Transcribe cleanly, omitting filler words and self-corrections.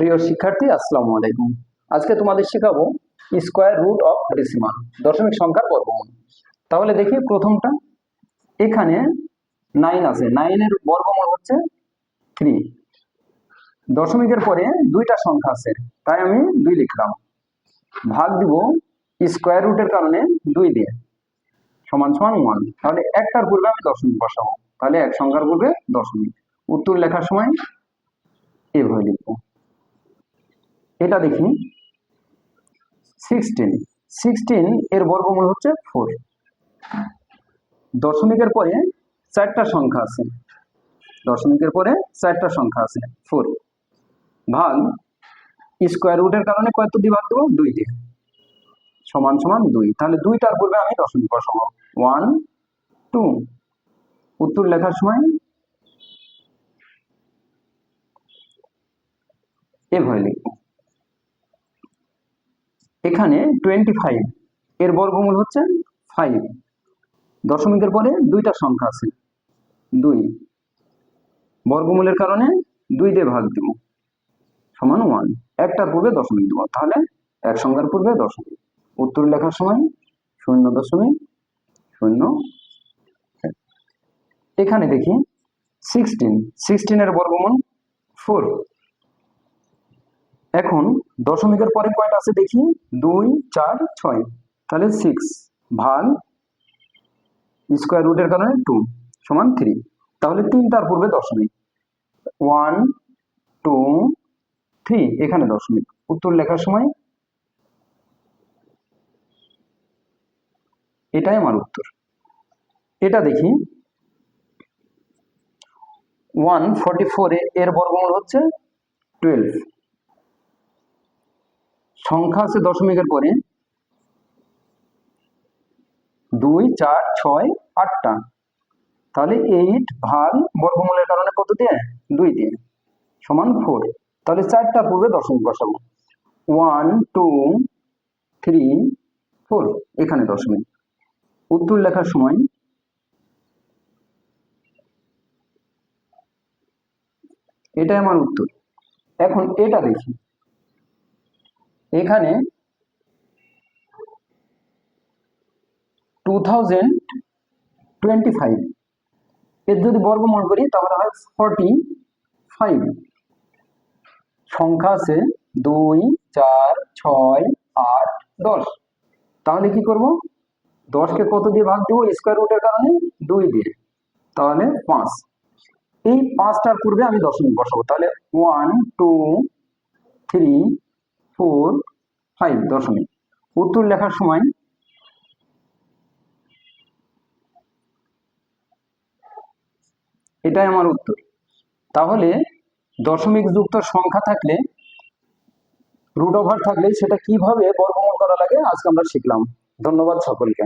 প্রিয় শিক্ষার্থী, আসসালামু আলাইকুম। আজকে তোমাদের শেখাবো স্কয়ার রুট অফ ডেসিমাল, দশমিক সংখ্যার বর্গমূল। তাহলে দেখি প্রথমটা, এখানে 9 আছে, 9 এর বর্গমূল হচ্ছে 3। দশমিকের পরে দুইটা সংখ্যা আছে, তাই আমি 2 লিখলাম। ভাগ দিব স্কয়ার রুটের কারণে 2 দিয়ে, সমান সমান 1। তাহলে একটার পূর্বে আমি দশমিক বসাবো, তাহলে এক সংখ্যার পূর্বে দশমিক। উত্তর লেখার সময় এভাবে লিখবো। এটা দেখি 16 এর বর্গমূল হচ্ছে 4। দশমিকের পরে 4টা সংখ্যা আছে, দশমিকের পরে 4টা সংখ্যা আছে 4। ভাগ স্কয়ার রুটের কারণে কত দিয়ে ভাগ দেবো? 2 দিয়ে, সমান সমান 2। তাহলে 2টার পূর্বে আমি দশমিক বসাবো, 1 2। উত্তর লেখার সময় এভাবে লিখবো। এখানে 25 এর বর্গমূল হচ্ছে 5। দশমিকের পরে দুইটা সংখ্যা আছে 2, বর্গমূলের কারণে 2 দিয়ে ভাগ দিব, সমান 1। একটার পূর্বে দশমিক দেব, তাহলে এক সংখ্যার পূর্বে দশমিক। উত্তর লেখার সময় 0.0। এখানে দেখি 16 এর বর্গমূল 4। এখন দশমিকের পরে কয়টা আছে দেখি, 2 4 6, তাহলে 6 ভাগ স্কয়ার রুটের কারণে 2 সমান 3। তাহলে 3টার পূর্বে দশমিক, 1 2 3, এখানে দশমিক। উত্তর লেখার সময় এটাই আমার উত্তর। এটা দেখি 144 এর বর্গমূল হচ্ছে 12। সংখ্যা আছে দশমিকের পরে 2 4 6 8টা, তাহলে 8 ভাগ বর্গমূলের কারণে কত দিয়ে? 2 দিয়ে, সমান 4। তাহলে 4টার পূর্বে দশমিক বসাবো, 1 2 3 4, এখানে দশমিক। উত্তর লেখার সময় এটাই আমার উত্তর। এখন এটা দেখি, এখানে 2025 এর যদি বর্গমূল করি তাহলে হয় 45। সংখ্যা আছে 2 4 6 8 10, তাহলে কি করব? 10কে কত দিয়ে ভাগ দেবো? স্কয়ার রুটের কারণে 2 দিয়ে, তাহলে 5। এই 5টার পূর্বে আমি দশমিক বসাবো, তাহলে 1 2 3 4 5 দশমিক। উত্তর লেখার সময় এটাই আমার উত্তর। তাহলে দশমিক যুক্ত সংখ্যা থাকলে, রুট ওভার থাকলে সেটা কিভাবে বর্গমূল করা লাগে আজকে আমরা শিখলাম। ধন্যবাদ সকলকে।